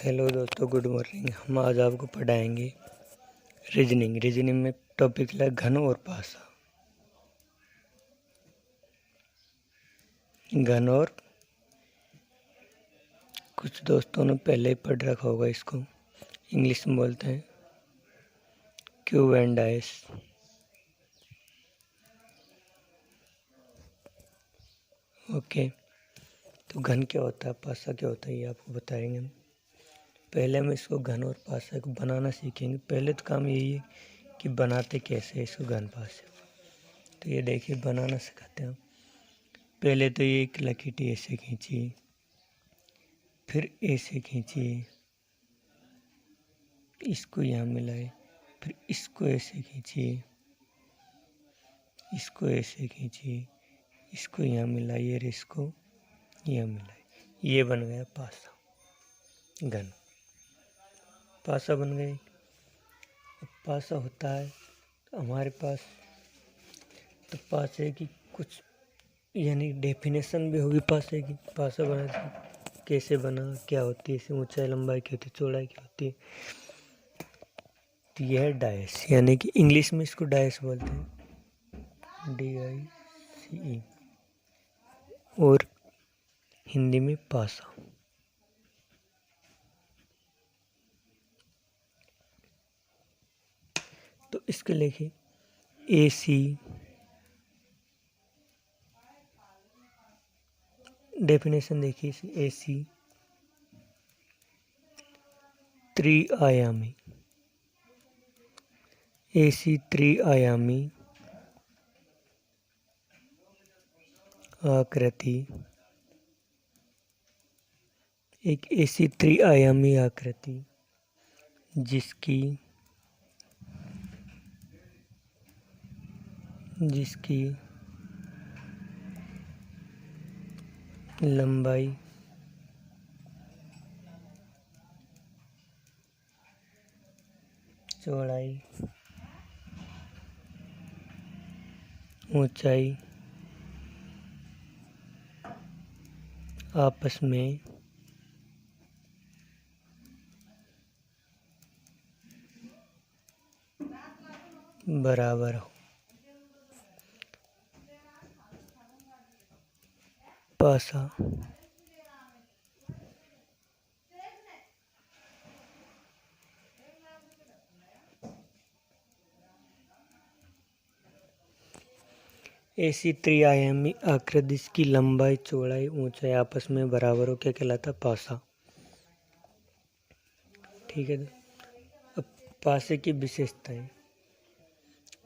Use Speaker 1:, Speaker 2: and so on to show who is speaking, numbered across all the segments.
Speaker 1: Hello दोस्तों, good morning. हम आज आपको पढ़ाएंगे रीजनिंग में टॉपिक है घन और पासा। घन और कुछ दोस्तों ने पहले ही पढ़ रखा होगा, इसको इंग्लिश में बोलते हैं क्यूब एंड डाइस। ओके, तो घन क्या होता है, पासा क्या होता है, ये आपको बताएंगे हम। पहले हम इसको घन और पासा को बनाना सीखेंगे। पहले तो काम यही है कि बनाते कैसे है इसको घन पासा। तो ये देखिए, बनाना सिखाते हैं हम। पहले तो ये एक लकीटी ऐसे खींचिए, फिर ऐसे खींचिए, इसको यहाँ मिलाए, फिर इसको ऐसे खींचिए, इसको ऐसे खींचिए, इसको यहाँ मिलाइए और इसको यहाँ मिलाइए। ये बन गया पासा, घन पासा बन गई। अब पासा होता है तो हमारे पास, तो पासे की कुछ यानी डेफिनेशन भी होगी पासे की। पासा बना कैसे बना, क्या होती है इसकी ऊंचाई, लंबाई क्या होती है, चौड़ाई क्या होती है। तो यह है डायस, यानी कि इंग्लिश में इसको डायस बोलते हैं, DICE, और हिंदी में पासा। तो इसके लिखिए AC, डेफिनेशन देखिए इसे, AC त्रिआयामी, AC त्रिआयामी आकृति, एक ऐसी त्रिआयामी आकृति जिसकी लंबाई, चौड़ाई, ऊंचाई आपस में बराबर हो। पासा ऐसी त्रिआयामी आकृति जिसकी लंबाई, चौड़ाई, ऊंचाई आपस में बराबर हो, क्या कहलाता, पासा। ठीक है। अब पासे की विशेषताएं,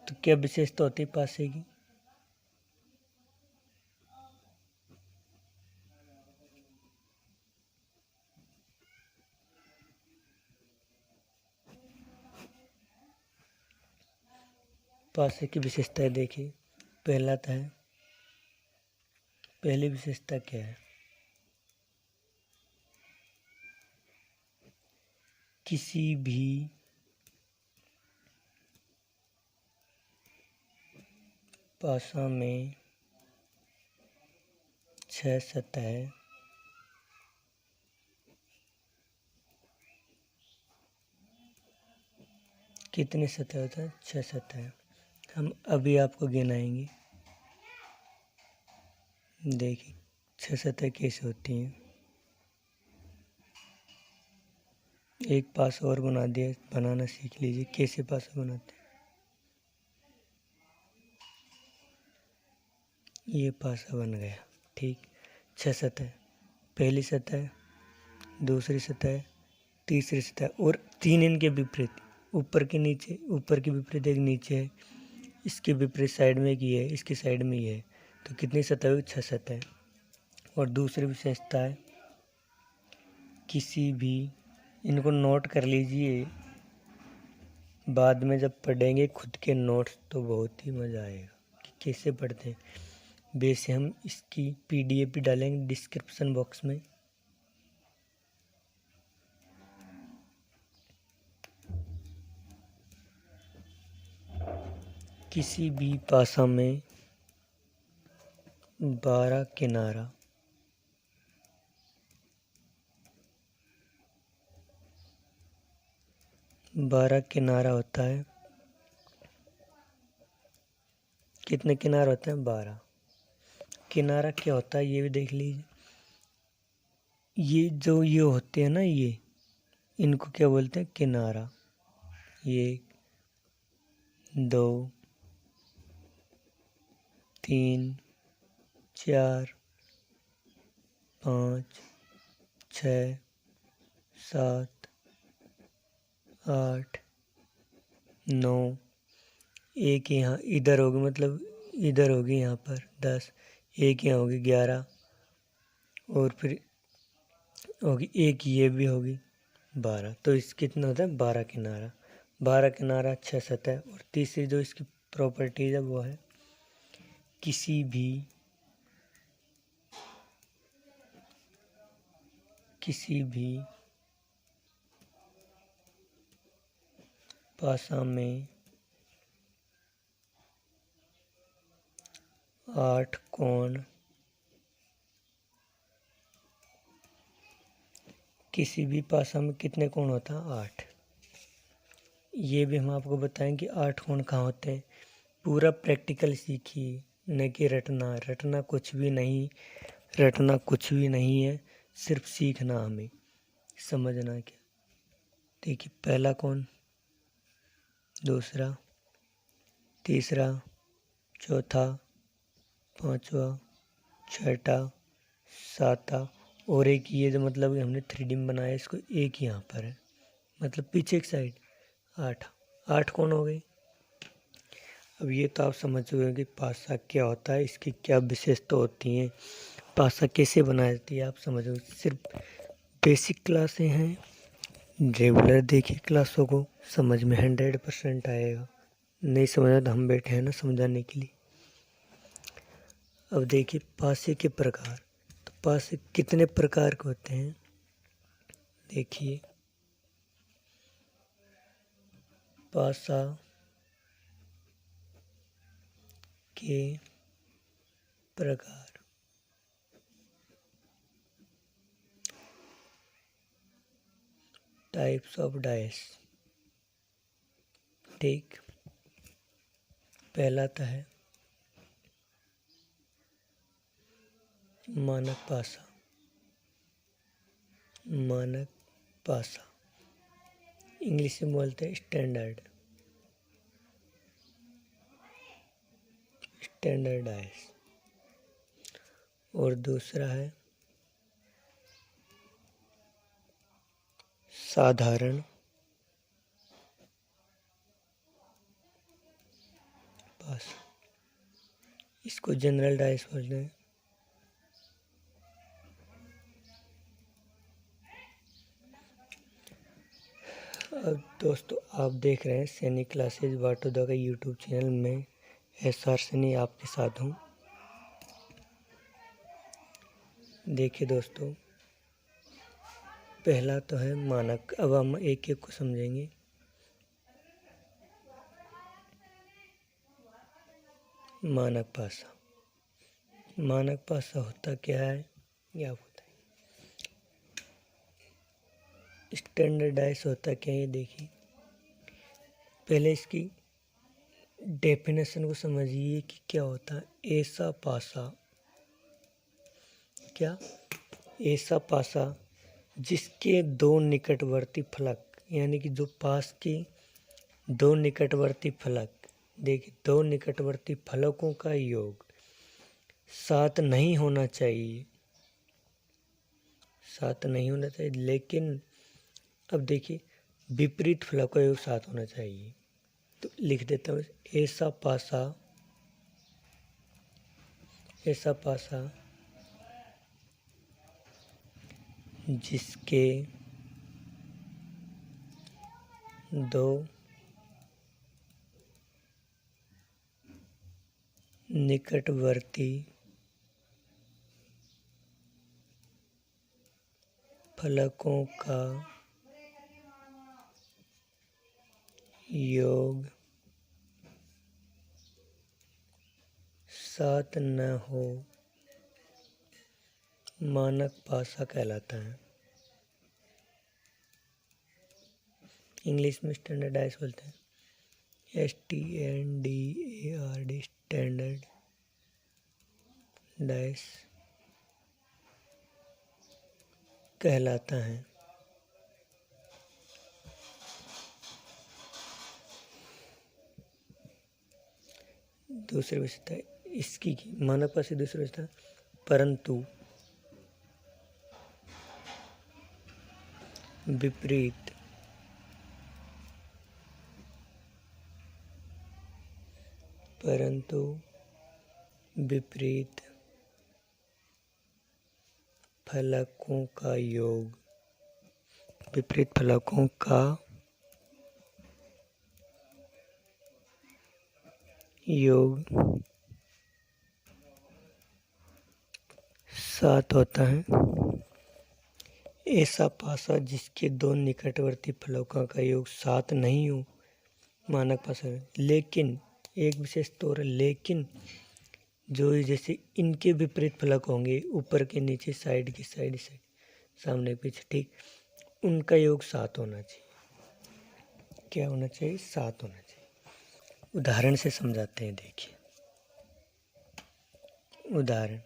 Speaker 1: तो क्या विशेषता होती है पासे की। पासे की विशेषताएं देखिए। पहली विशेषता क्या है, किसी भी पासा में 6 सतह, कितने सतह होता है, 6 सतह। हम अभी आपको गिनाएंगे, देखिए 6 सतह कैसे होती हैं। एक पासा और बना दिया, बनाना सीख लीजिए कैसे पासा बनाते हैं। ये पासा बन गया, ठीक। 6 सतह, पहली सतह, दूसरी सतह, तीसरी सतह, और 3 इनके विपरीत, ऊपर के नीचे, ऊपर के विपरीत एक नीचे है, इसके विपरीत साइड में एक ये है, इसकी साइड में ये है। तो कितनी सतह हुई, 6 सतह। और दूसरी विशेषता है, किसी भी, इनको नोट कर लीजिए, बाद में जब पढ़ेंगे खुद के नोट्स तो बहुत ही मज़ा आएगा कि कैसे पढ़ते हैं। वैसे हम इसकी PDF भी डालेंगे डिस्क्रिप्शन बॉक्स में। किसी भी पासा में 12 किनारा 12 किनारा होता है। कितने किनारे होते हैं? 12। किनारा क्या होता है ये भी देख लीजिए। ये जो ये होते हैं ना, ये इनको क्या बोलते हैं? किनारा। ये 2 3 4 5 6 7 8 9। एक यहाँ इधर होगी, मतलब इधर होगी यहाँ पर 10। एक यहाँ होगी 11। और फिर होगी एक, ये भी होगी 12। तो इस कितना होता है? 12 किनारा। 12 किनारा 6 सतह। और तीसरी जो इसकी प्रॉपर्टीज है वो है किसी भी पासा में 8 कोण, किसी भी पासा में कितने कोण होता है? 8। ये भी हम आपको बताएं कि 8 कोण कहाँ होते हैं। पूरा प्रैक्टिकल सीखिए, न कि रटना कुछ भी नहीं। रटना कुछ भी नहीं है, सिर्फ सीखना, हमें समझना क्या। देखिए, पहला कोण, दूसरा, तीसरा, चौथा, पांचवा, छठा, सातवां। और एक ये जो मतलब हमने 3D में बनाया, इसको एक यहाँ पर है, मतलब पीछे की साइड 8। 8 कोण हो गए। अब ये तो आप समझ चुके हैं कि पासा क्या होता है, इसकी क्या विशेषता होती हैं, पासा कैसे बनाया जाती है, आप समझो। सिर्फ बेसिक क्लासें हैं, रेगुलर देखिए क्लासों को, समझ में 100% आएगा। नहीं समझा तो हम बैठे हैं ना समझाने के लिए। अब देखिए पासे के प्रकार। तो पासे कितने प्रकार के होते हैं? देखिए, पासा के प्रकार। Types of dice. ठीक, पहला तो है मानक पासा। मानक पासा इंग्लिश में बोलते हैं स्टैंडर्ड। स्टैंडर्डाइज। और दूसरा है साधारण पासा। इसको जनरल डाइस बोलते हैं। अब दोस्तों, आप देख रहे हैं सैनिक क्लासेज वाटोदा का यूट्यूब चैनल में। SR सैनी आपके साथ हूँ। देखिए दोस्तों, पहला तो है मानक। अब हम एक एक को समझेंगे। मानक पासा। मानक पासा होता क्या है ये आप बताइए। स्टैंडर्डाइज होता क्या है ये देखिए। पहले इसकी डेफिनेशन को समझिए कि क्या होता है। ऐसा पासा, क्या? ऐसा पासा जिसके दो निकटवर्ती फलक, यानी कि जो पास के दो निकटवर्ती फलक, देखिए दो निकटवर्ती फलकों का योग 7 नहीं होना चाहिए। 7 नहीं होना चाहिए, लेकिन अब देखिए विपरीत फलकों का योग 7 होना चाहिए। तो लिख देता हूँ, ऐसा पासा, ऐसा पासा जिसके दो निकटवर्ती फलकों का योग 7 न हो, मानक पासा कहलाता है। इंग्लिश में स्टैंडर्डाइज बोलते हैं, STNDARD, स्टैंडर्ड डाइस कहलाता है। दूसरी विशेषता इसकी की मानक पास की दूसरी विशेषता परंतु विपरीत फलकों का योग, विपरीत फलकों का योग 7 होता है। ऐसा पासा जिसके दो निकटवर्ती फलकों का योग 7 नहीं हो मानक पासा है। लेकिन एक विशेष तौर है, लेकिन जो जैसे इनके विपरीत फलक होंगे, ऊपर के नीचे, साइड के साइड, सामने पीछे, ठीक, उनका योग 7 होना चाहिए। क्या होना चाहिए? 7 होना चाहिए। उदाहरण से समझाते हैं, देखिए उदाहरण।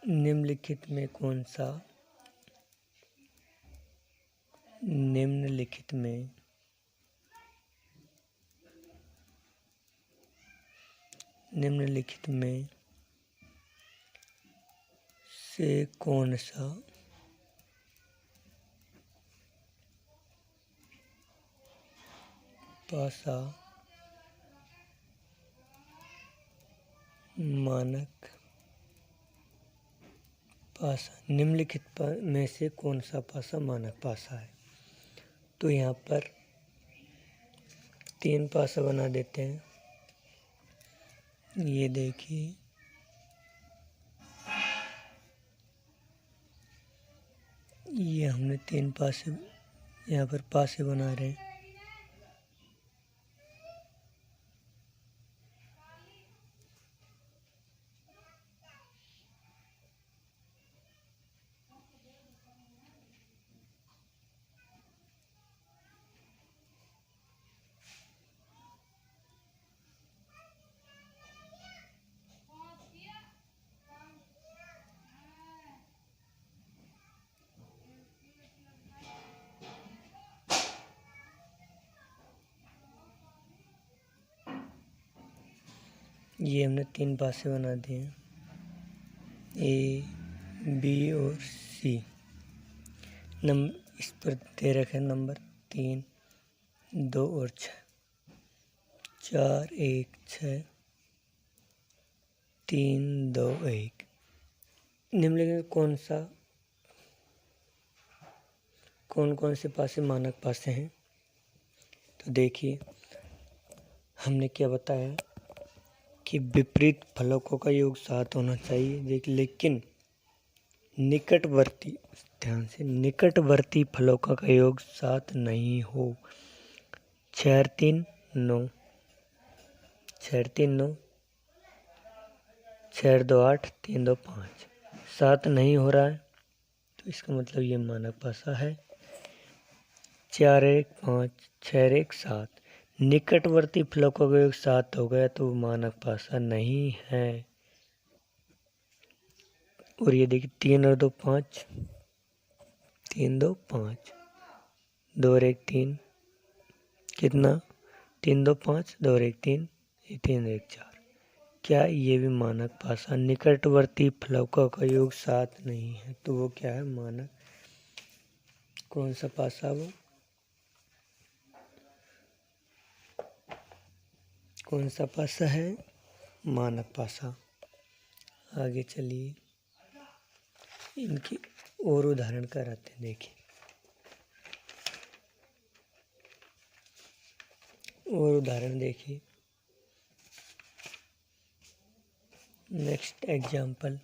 Speaker 1: निम्नलिखित में कौन सा निम्नलिखित में से कौन सा पासा मानक पासा, निम्नलिखित में से कौन सा पासा मानक पासा है? तो यहाँ पर 3 पासा बना देते हैं। ये देखिए, ये हमने 3 पासे यहाँ पर पासे बना रहे हैं। ये हमने 3 पासे बना दिए हैं, A, B और C। इस पर दे रखे नंबर 3, 2 और 6, 4, 1, 6, 3, 2, 1। निम्नलिखित कौन कौन से पासे मानक पासे हैं? तो देखिए, हमने क्या बताया कि विपरीत फलकों का योग 7 होना चाहिए, लेकिन निकटवर्ती, ध्यान से, निकटवर्ती फलकों का योग 7 नहीं हो। 6 और 3 9, 6 और 3 9, 6 और 2 8, 3 2 5, 7 नहीं हो रहा है, तो इसका मतलब ये मानक पासा है। 4 1 5, 6 1 7, निकटवर्ती फलकों का योग 7 हो गया, तो मानक पासा नहीं है। और ये देखिए, 3 और 2 5, 3 2 5, 2 और 1 3, कितना? 3 2 5, 2 और 1 3, 3 1 4। क्या ये भी मानक पासा? निकटवर्ती फलकों का योग 7 नहीं है, तो वो क्या है? मानक। कौन सा पासा वो? कौन सा पासा है? मानक पासा। आगे चलिए, इनकी और उदाहरण कराते हैं, देखिए और उदाहरण देखिए। नेक्स्ट एग्जाम्पल,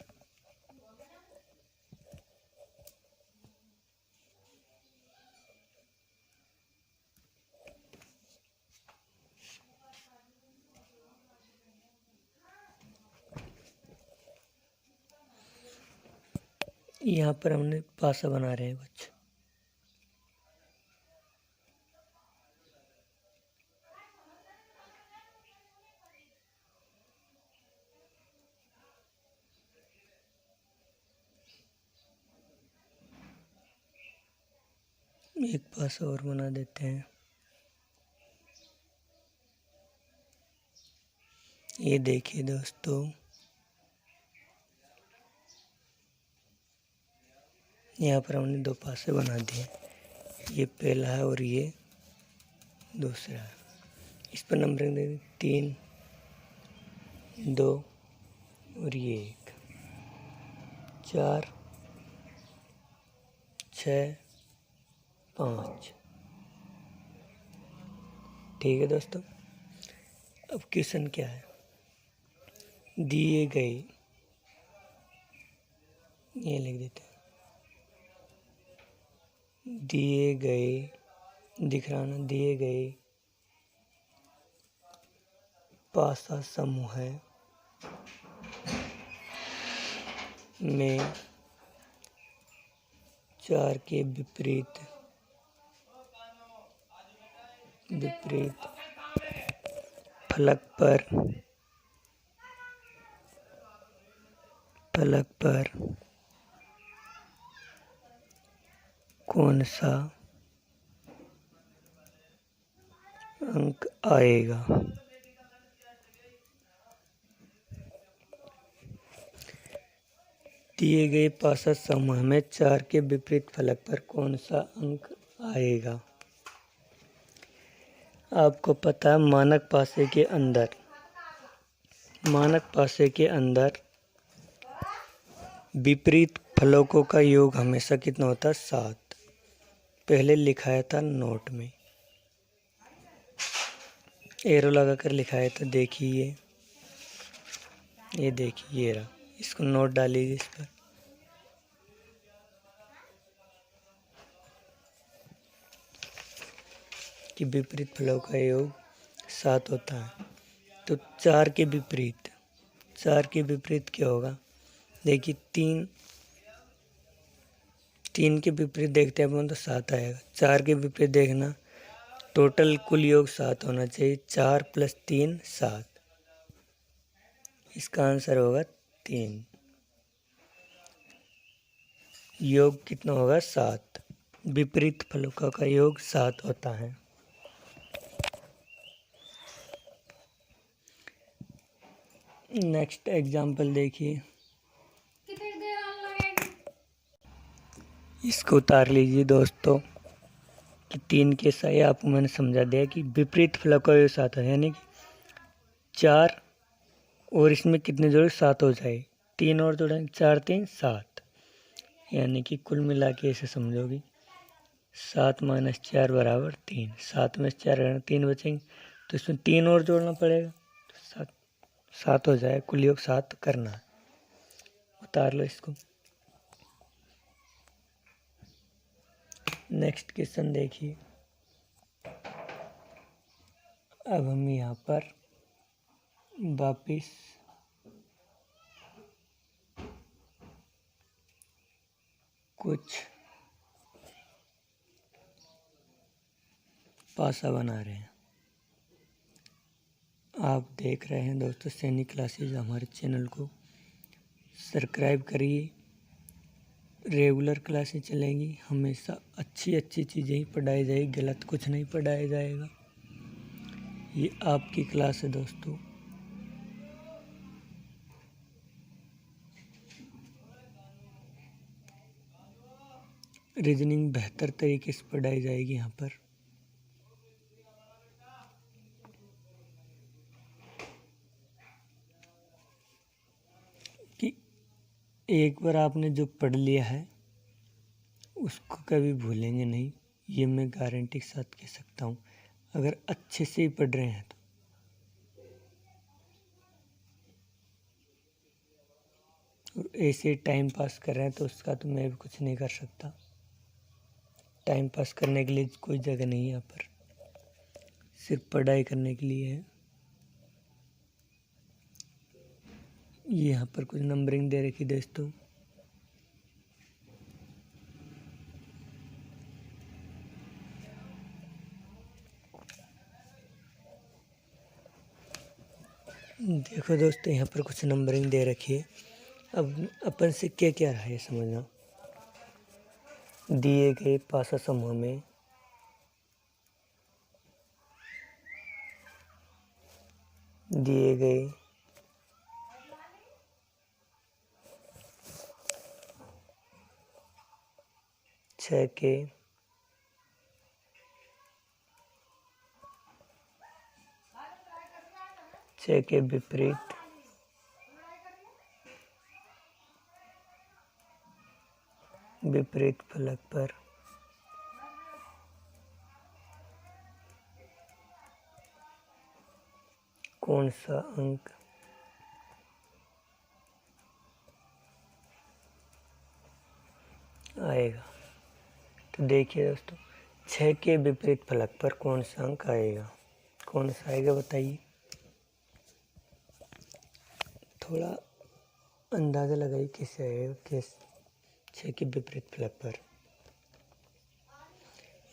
Speaker 1: यहाँ पर हमने पासा बना रहे हैं कुछ। एक पासा और बना देते हैं। ये देखिए दोस्तों, यहाँ पर हमने दो पासे बना दिए। ये पहला है और ये दूसरा है। इस पर नंबरिंग दे 3, 2 और ये 1, 4, 6, 5। ठीक है दोस्तों। अब क्वेश्चन क्या है, दिए गए, ये लिख देते हैं, दिए गए, दिख रहा ना, दिए गए पासा समूह में 4 के विपरीत फलक पर कौन सा अंक आएगा। दिए गए पासा समूह में 4 के विपरीत फलक पर कौन सा अंक आएगा। आपको पता है मानक पासे के अंदर विपरीत फलकों का योग हमेशा कितना होता है, 7। पहले लिखाया था नोट में, एरो लगा कर लिखाया था। देखिए ये देखिए, ये रहा, इसको नोट डालिए इस पर। कि विपरीत फलों का योग 7 होता है। तो 4 के विपरीत क्या होगा। देखिए 3 के विपरीत देखते हैं अपन तो 7 आएगा। 4 के विपरीत देखना, टोटल कुल योग 7 होना चाहिए। 4 + 3 7, इसका आंसर होगा 3। योग कितना होगा, 7। विपरीत फलकों का योग 7 होता है। नेक्स्ट एग्जाम्पल देखिए, इसको उतार लीजिए दोस्तों। कि 3 के सही आपको मैंने समझा दिया कि विपरीत फलकों का योग 7 है, यानी कि 4 और इसमें कितने जोड़े, 7 हो जाए। 3 और जोड़ेंगे, 4 3 7, यानी कि कुल मिला के ऐसे समझोगे 7 - 4 = 3। 7 में से 4 3 बचेंगे, तो इसमें 3 और जोड़ना पड़ेगा, तो 7 हो जाए। कुल योग 7 करना है। उतार लो इसको। नेक्स्ट क्वेश्चन देखिए। अब हम यहाँ पर वापिस कुछ पासा बना रहे हैं। आप देख रहे हैं दोस्तों सैनिक क्लासेज। हमारे चैनल को सब्सक्राइब करिए। रेगुलर क्लासेज चलेंगी, हमेशा अच्छी चीज़ें ही पढ़ाई जाएगी, गलत कुछ नहीं पढ़ाया जाएगा। ये आपकी क्लास है दोस्तों। रीजनिंग बेहतर तरीके से पढ़ाई जाएगी यहाँ पर। कि एक बार आपने जो पढ़ लिया है उसको कभी भूलेंगे नहीं, ये मैं गारंटी के साथ कह सकता हूँ, अगर अच्छे से ही पढ़ रहे हैं तो। और ऐसे टाइम पास कर रहे हैं तो उसका तो मैं भी कुछ नहीं कर सकता। टाइम पास करने के लिए कोई जगह नहीं है यहाँ पर, सिर्फ पढ़ाई करने के लिए है। ये यहाँ पर कुछ नंबरिंग दे रखी दोस्तों। देखो दोस्तों, यहाँ पर कुछ नंबरिंग दे रखी है। अब अपन से क्या क्या रहा है समझना। दिए गए पासा समूह में दिए गए छः के विपरीत फलक पर कौन सा अंक आएगा। तो देखिए दोस्तों, 6 के विपरीत फलक पर कौन सा अंक आएगा, कौन सा आएगा बताइए। थोड़ा अंदाज़ा लगाइए किससे आएगा, किस 6 के विपरीत फलक पर।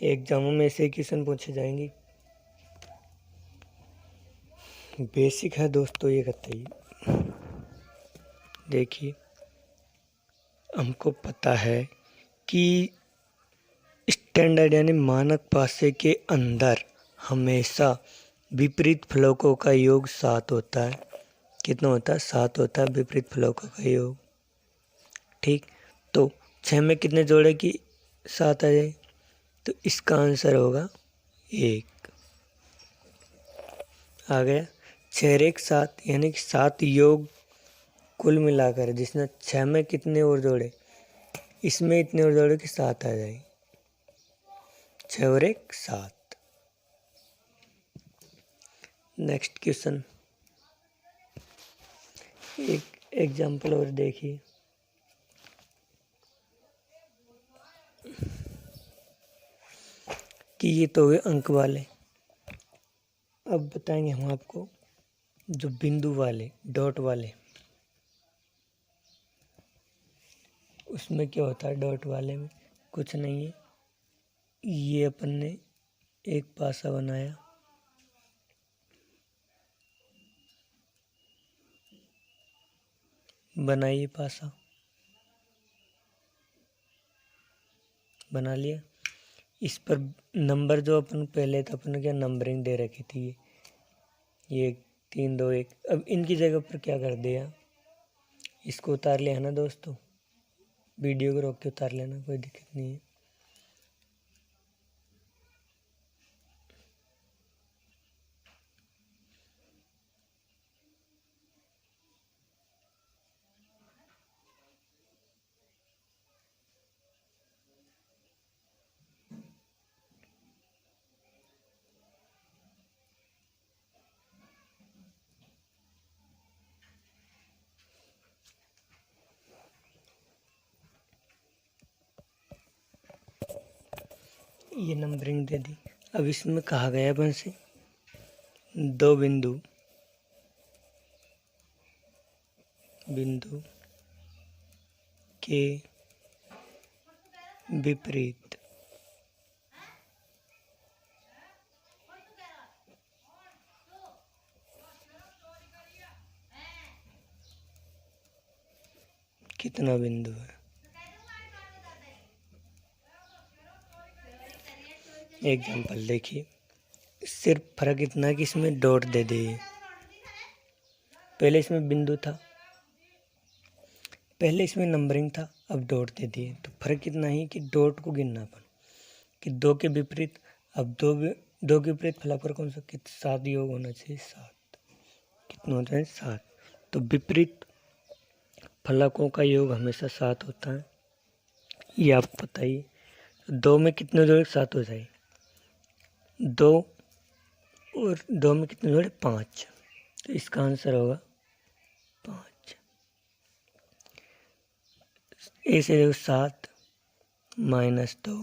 Speaker 1: एग्जामों में ऐसे क्वेश्चन पूछे जाएंगे। बेसिक है दोस्तों, ये बताइए। देखिए, हमको पता है कि स्टैंडर्ड यानी मानक पासे के अंदर हमेशा विपरीत फलकों का योग 7 होता है। कितना होता है? 7 होता है विपरीत फलकों का योग। ठीक, तो 6 में कितने जोड़े कि 7 आ जाए, तो इसका आंसर होगा 1। आ गया। 6 एक 7 यानी कि 7 योग कुल मिलाकर, जिसने 6 में कितने और जोड़े, इसमें इतने और जोड़े कि 7 आ जाए। 6 और 1 7। नेक्स्ट क्वेश्चन, एक एग्जाम्पल और देखिए। कि ये तो हुए अंक वाले। अब बताएंगे हम आपको जो बिंदु वाले, डॉट वाले, उसमें क्या होता है। डॉट वाले में कुछ नहीं है, ये अपन ने एक पासा बनाया, बनाइए पासा, बना लिया। इस पर नंबर जो अपन पहले था, अपन ने क्या नंबरिंग दे रखी थी, ये 3 2 1। अब इनकी जगह पर क्या कर दिया, इसको उतार लिया है ना दोस्तों। वीडियो को रोक के उतार लेना, कोई दिक्कत नहीं है। ये नंबरिंग दे दी। अब इसमें कहा गया अपन से 2 बिंदु के विपरीत कितना बिंदु है। एग्जाम्पल देखिए, सिर्फ फर्क इतना कि इसमें डॉट दे दिए। पहले इसमें बिंदु था, पहले इसमें नंबरिंग था, अब डॉट दे दिए। तो फर्क इतना ही कि डॉट को गिनना अपन कि 2 के विपरीत। अब 2 के विपरीत फलक पर कौन सा 7 योग होना चाहिए, 7। कितना होता है? 7। तो विपरीत फलकों का योग हमेशा 7 होता है, ये आपको बताइए। 2 में कितने जोड़े? 7 हो जाए। 2 और 2 में कितने जोड़े? 5। तो इसका आंसर होगा 5। ऐसे देखो, 7 - 2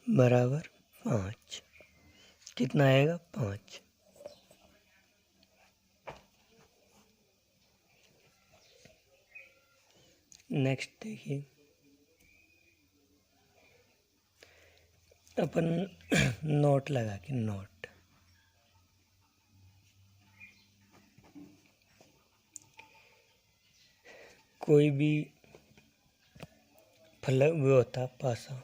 Speaker 1: बराबर 5। कितना आएगा? 5। नेक्स्ट देखिए, अपन नोट लगा के, नोट कोई भी फलक वो होता है पासा,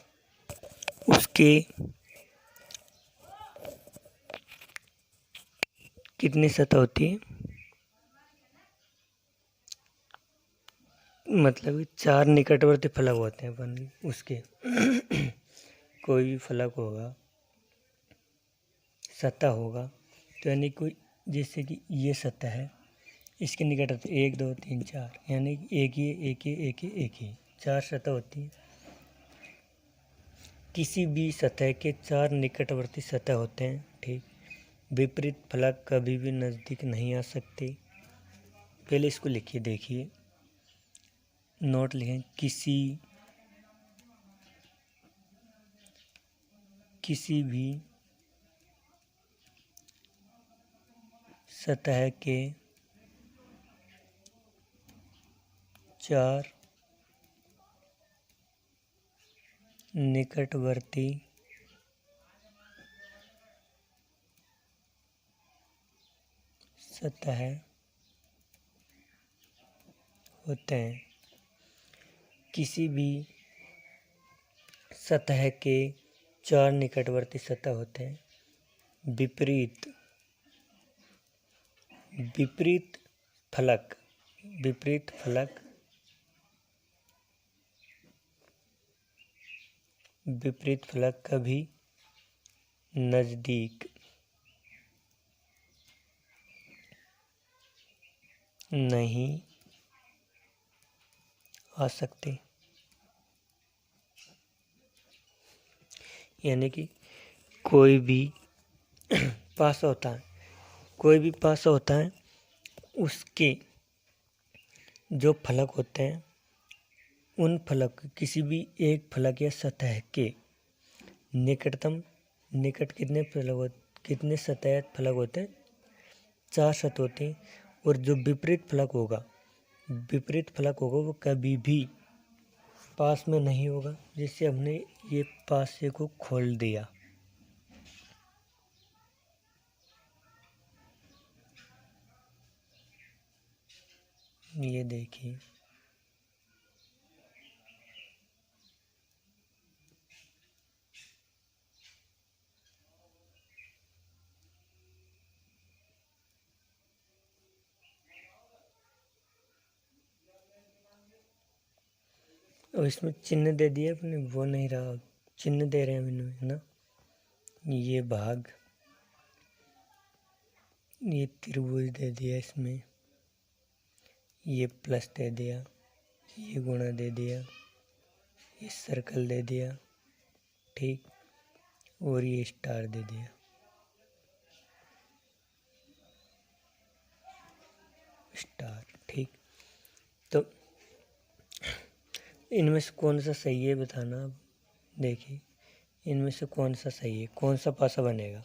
Speaker 1: उसके कितनी सतह होती है, मतलब कि 4 निकटवर्ती फलक होते हैं अपन उसके कोई भी फलक होगा, सतह होगा, तो यानी कोई जैसे कि ये सतह है, इसके निकटवर्ती 1 2 3 4, यानी कि एक ही 4 सतह होती है। किसी भी सतह के 4 निकटवर्ती सतह होते हैं, ठीक। विपरीत फलक कभी भी नज़दीक नहीं आ सकते। पहले इसको लिखिए, देखिए नोट लिखें, किसी भी सतह के 4 निकटवर्ती सतह होते हैं। किसी भी सतह के 4 निकटवर्ती सतह होते हैं। विपरीत फलक कभी नज़दीक नहीं आ सकते। यानी कि कोई भी पासा होता है, उसके जो फलक होते हैं, उन फलक किसी भी एक फलक या सतह के निकट कितने सतह फलक होते हैं, 4 सतह होते हैं। और जो विपरीत फलक होगा वो कभी भी पास में नहीं होगा। जैसे हमने ये पासे को खोल दिया, ये देखिए, और इसमें चिन्ह दे दिया अपने, वो नहीं रहा, चिन्ह दे रहे हैं मैंने, है ना। ये भाग, ये त्रिभुज दे दिया, इसमें ये प्लस दे दिया, ये गुणा दे दिया, ये सर्कल दे दिया, ठीक, और ये स्टार दे दिया। स्टार, ठीक। तो इनमें से कौन सा सही है बताना। अब देखिए, इनमें से कौन सा सही है, कौन सा पासा बनेगा।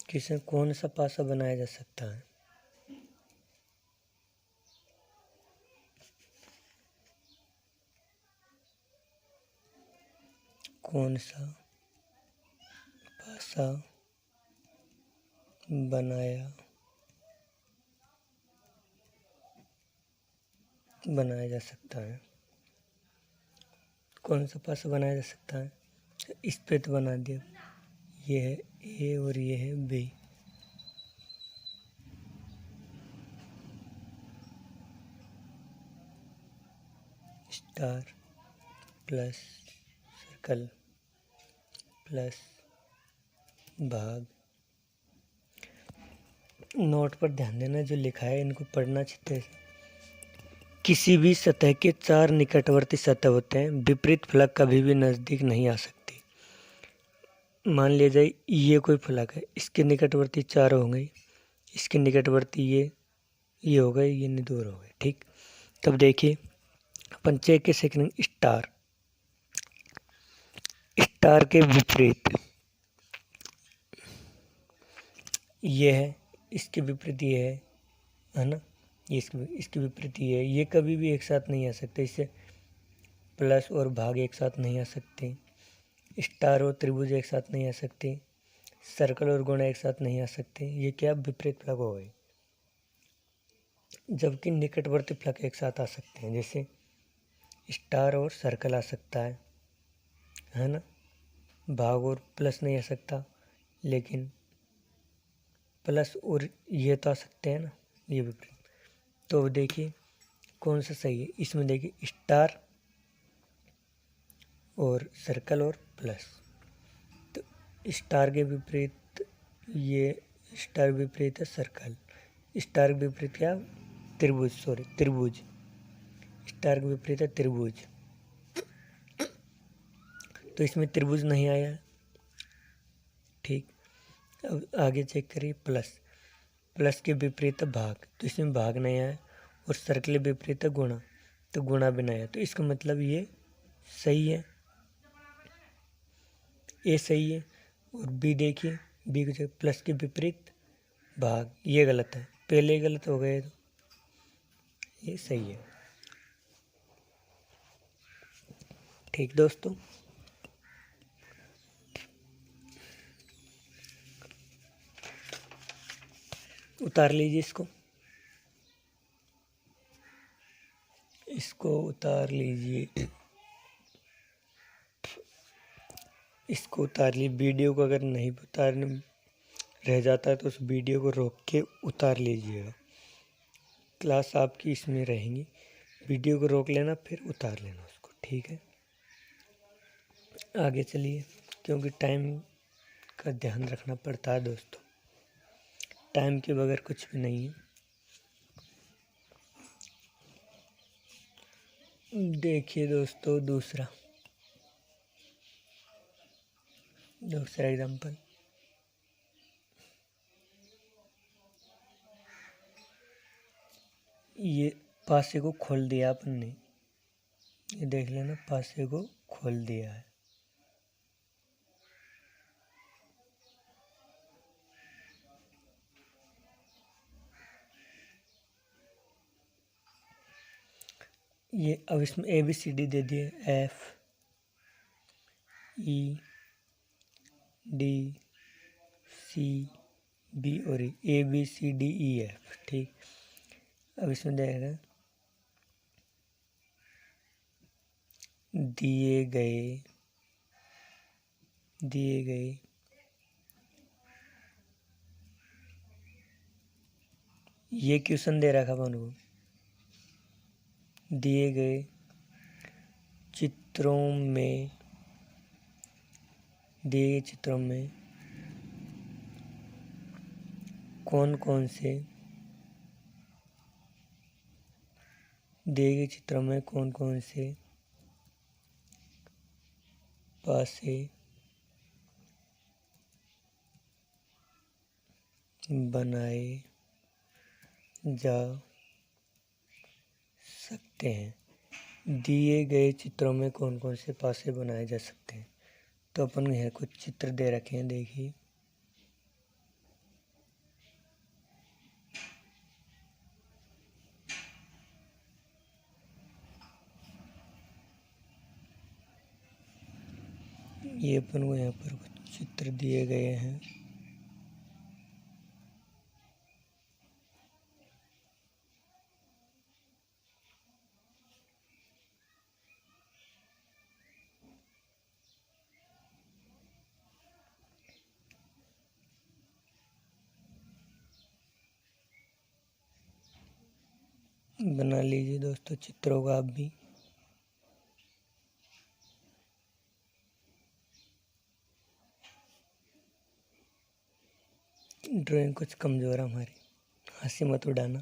Speaker 1: किसे कौन सा पासा बनाया जा सकता है। कौन सा पासा बनाया जा सकता है। कौन सा पासा बनाया जा सकता है, इस पे तो बना दिया, ये है ए और ये है B, star plus circle plus भाग। नोट पर ध्यान देना, जो लिखा है इनको पढ़ना अच्छे से। किसी भी सतह के 4 निकटवर्ती सतह होते हैं, विपरीत फलक कभी भी नज़दीक नहीं आ सकती। मान लिया जाए ये कोई फलक है, इसके निकटवर्ती 4 हो गए, इसके निकटवर्ती ये हो गए, ये दूर हो गए, ठीक। तब देखिए, अपन चेक कैसे करेंगे। स्टार के विपरीत ये है, इसके विपरीत ये है ना, ये इसके विपरीत ये है। ये कभी भी एक साथ नहीं आ सकते, इससे प्लस और भाग एक साथ नहीं आ सकते, स्टार और त्रिभुज एक साथ नहीं आ सकते, सर्कल और गुणा एक साथ नहीं आ सकते। ये क्या विपरीत फलक हो गए। जबकि निकटवर्ती फलक एक साथ आ सकते हैं, जैसे स्टार और सर्कल आ सकता है ना। भाग और प्लस नहीं आ सकता, लेकिन प्लस और ये तो आ सकते हैं ना, ये विपरीत। तो देखिए कौन सा सही है। इसमें देखिए स्टार और सर्कल और प्लस, तो स्टार के विपरीत ये, स्टार विपरीत है सर्कल, स्टार के विपरीत क्या, त्रिभुज, त्रिभुज, स्टार के विपरीत है त्रिभुज। तो इसमें त्रिभुज नहीं आया, ठीक। अब आगे चेक करिए प्लस, प्लस के विपरीत है भाग, तो इसमें भाग नहीं आया, और सर्कल के विपरीत है गुणा, तो गुणा भी नहीं आया। तो इसका मतलब ये सही है, ए सही है। और बी देखिए, बी की जगह प्लस के विपरीत भाग, ये गलत है, पहले गलत हो गए, तो ये सही है। ठीक दोस्तों, उतार लीजिए इसको उतार लीजिए, इसको उतार लीजिए। वीडियो को अगर नहीं उतारने रह जाता है तो उस वीडियो को रोक के उतार लीजिएगा। क्लास आपकी इसमें रहेंगी, वीडियो को रोक लेना फिर उतार लेना उसको, ठीक है। आगे चलिए, क्योंकि टाइम का ध्यान रखना पड़ता है दोस्तों, टाइम के बगैर कुछ भी नहीं है। देखिए दोस्तों, दूसरा एग्जाम्पल, ये पासे को खोल दिया अपन ने, ये देख लेना, पासे को खोल दिया है। ये अब इसमें ABCD दे दिए, FEDC और ABCDEF, ठीक। अब इसमें देगा दिए गए ये क्वेश्चन दे रखा अपन को, दिए गए चित्रों में कौन कौन से पासे बनाए जा सकते हैं। दिए गए चित्रों में कौन कौन से पासे बनाए जा सकते हैं। तो अपन यहाँ कुछ चित्र दे रखे हैं, देखिए। ये अपन को यहाँ पर कुछ चित्र दिए गए हैं। बना लीजिए दोस्तों चित्रों का आप भी। ड्राइंग कुछ कमज़ोर है हमारी, हंसी मत उड़ाना,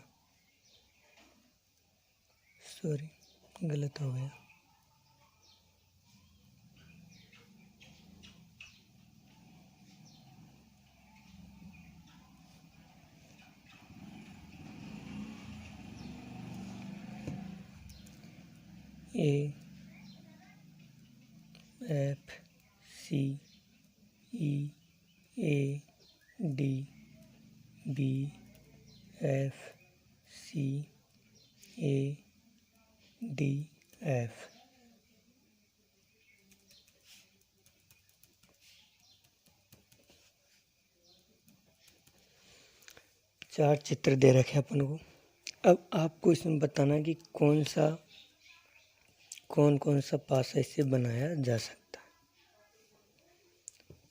Speaker 1: सॉरी गलत हो गया। AFCD C E A D B F C A D F। चार चित्र दे रखे अपन को। अब आपको इसमें बताना कि कौन कौन सा पासा इससे बनाया जा सकता है।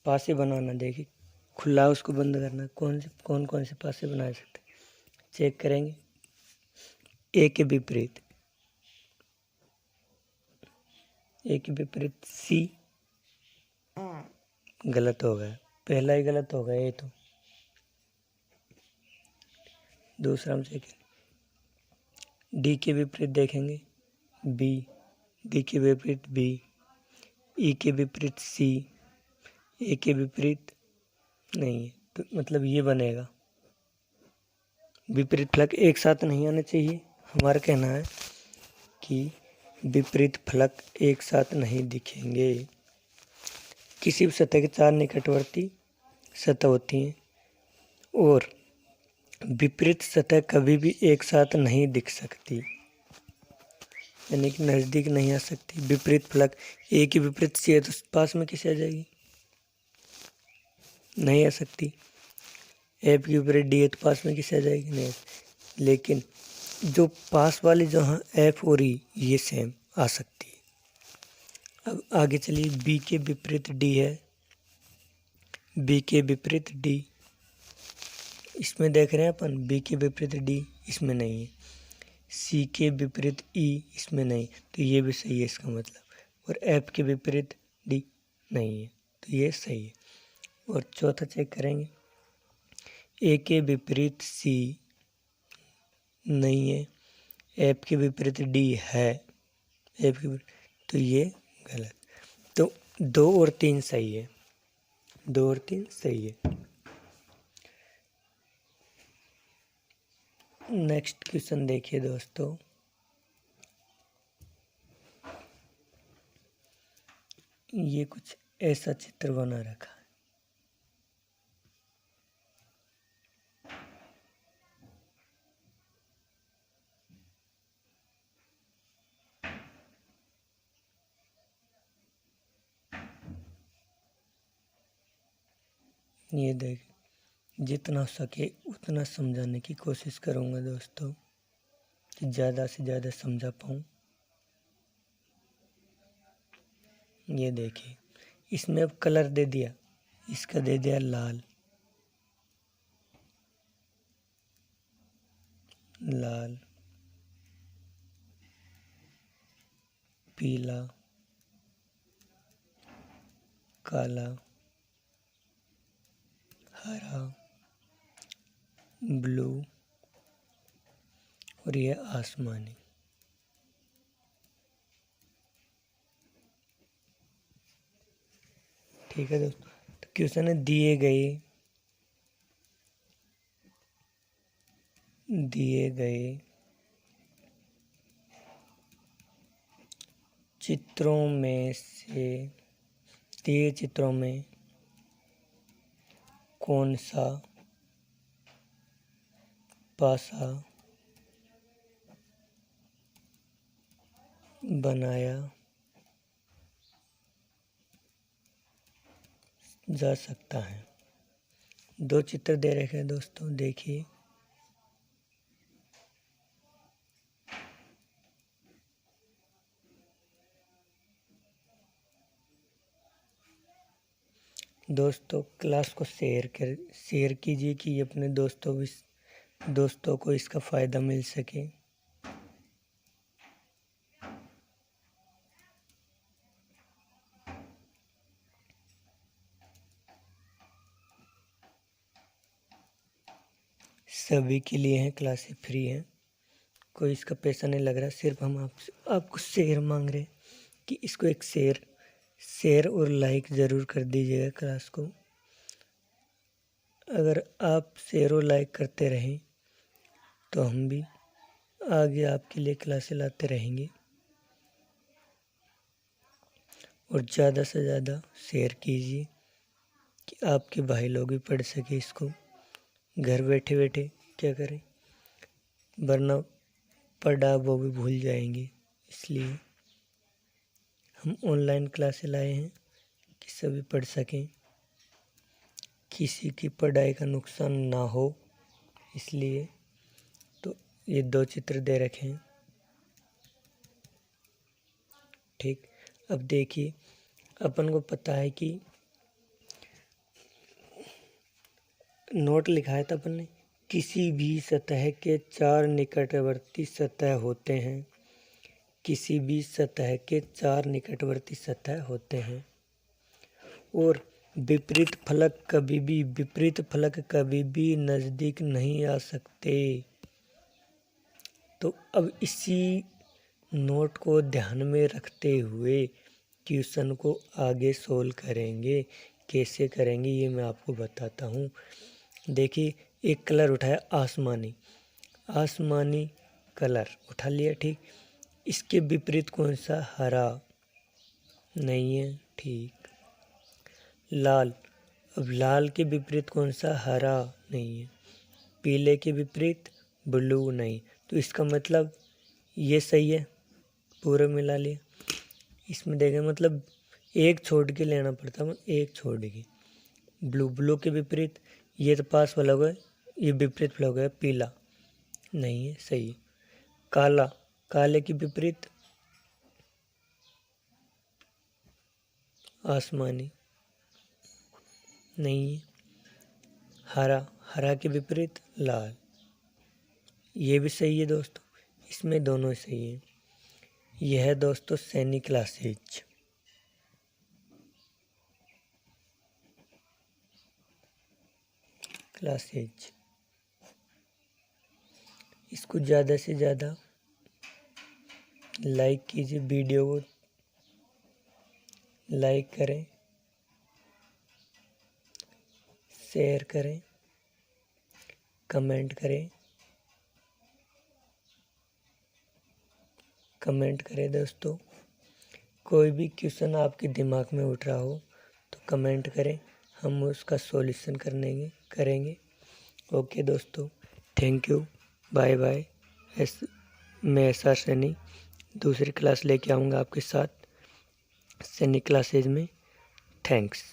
Speaker 1: पासे बनाना, देखिए खुला उसको बंद करना, कौन से पासे बनाए सकते हैं चेक करेंगे। ए के विपरीत सी गलत हो गया, पहला ही गलत हो गया ये तो। दूसरा हम चेक डी के विपरीत देखेंगे बी, डी के विपरीत बी, ई के विपरीत सी, ए के विपरीत नहीं है, तो मतलब ये बनेगा। विपरीत फलक एक साथ नहीं आने चाहिए। हमारा कहना है कि विपरीत फलक एक साथ नहीं दिखेंगे। किसी भी सतह के चार निकटवर्ती सतह होती हैं और विपरीत सतह कभी भी एक साथ नहीं दिख सकती, यानी कि नज़दीक नहीं आ सकती। विपरीत फलक ए की विपरीत सी है तो पास में कैसे आ जाएगी, नहीं आ सकती। एफ की विपरीत डी है तो पास में कैसे आ जाएगी, नहीं। लेकिन जो पास वाली जो हाँ एफ और ई ये सेम आ सकती है। अब आगे चलिए, बी के विपरीत डी है, बी के विपरीत डी, इसमें देख रहे हैं अपन बी के विपरीत डी इसमें नहीं है, सी के विपरीत ई इसमें नहीं, तो ये भी सही है इसका मतलब। और एफ के विपरीत डी नहीं है तो ये सही है। और चौथा चेक करेंगे, ए के विपरीत सी नहीं है, एफ के विपरीत डी है, एफ के विपरीत, तो ये गलत। तो 2 और 3 सही है, 2 और 3 सही है। नेक्स्ट क्वेश्चन देखिए दोस्तों, ये कुछ ऐसा चित्र बना रखा है। ये देख, जितना हो सके उतना समझाने की कोशिश करूँगा दोस्तों कि ज़्यादा से ज़्यादा समझा पाऊँ। ये देखिए, इसमें अब कलर दे दिया, इसका दे दिया लाल, लाल, पीला, काला, हरा, ब्लू और ये आसमानी। ठीक है दोस्तों, तो क्वेश्चन है दिए गए चित्रों में से दिए चित्रों में कौन सा पासा बनाया जा सकता है। 2 चित्र दे रखे हैं दोस्तों, देखिए। दोस्तों क्लास को शेयर कीजिए कि अपने दोस्तों को इसका फ़ायदा मिल सके। सभी के लिए है, क्लासेस फ्री हैं, कोई इसका पैसा नहीं लग रहा, सिर्फ हम आपको शेयर मांग रहे हैं कि इसको एक शेयर और लाइक ज़रूर कर दीजिएगा क्लास को। अगर आप शेयर और लाइक करते रहें तो हम भी आगे आपके लिए क्लासेस लाते रहेंगे। और ज़्यादा से ज़्यादा शेयर कीजिए कि आपके भाई लोग भी पढ़ सके इसको। घर बैठे बैठे क्या करें, वरना पढ़ा वो भी भूल जाएंगे। इसलिए हम ऑनलाइन क्लासें लाए हैं कि सभी पढ़ सकें, किसी की पढ़ाई का नुकसान ना हो। इसलिए तो ये 2 चित्र दे रखे हैं। ठीक, अब देखिए, अपन को पता है कि नोट लिखा है था अपन ने, किसी भी सतह के 4 निकटवर्ती सतह होते हैं। किसी भी सतह के 4 निकटवर्ती सतह होते हैं और विपरीत फलक कभी भी नज़दीक नहीं आ सकते। तो अब इसी नोट को ध्यान में रखते हुए क्वेश्चन को आगे सोल्व करेंगे। कैसे करेंगे ये मैं आपको बताता हूँ। देखिए, एक कलर उठाया आसमानी कलर उठा लिया। ठीक, इसके विपरीत कौन सा? हरा नहीं है। ठीक, लाल, अब लाल के विपरीत कौन सा? हरा नहीं है। पीले के विपरीत ब्लू नहीं। तो इसका मतलब ये सही है, पूरा मिला लिया। इसमें देखें, मतलब एक छोड़ के लेना पड़ता है, एक छोड़ के। ब्लू के विपरीत ये तो पास वाला हो गया, ये विपरीत वाला हो गया पीला, नहीं है, सही। काले के विपरीत आसमानी, नहीं है। हरा के विपरीत लाल, ये भी सही है दोस्तों। इसमें दोनों सही है। यह है दोस्तों सैनी क्लासेज। इसको ज़्यादा से ज़्यादा लाइक कीजिए, वीडियो को लाइक करें, शेयर करें, कमेंट करें दोस्तों। कोई भी क्वेश्चन आपके दिमाग में उठ रहा हो तो कमेंट करें, हम उसका सॉल्यूशन करेंगे। ओके दोस्तों, थैंक यू, बाय बाय। मैं SR सैनी दूसरी क्लास लेके आऊँगा आपके साथ सैनी क्लासेज में। थैंक्स।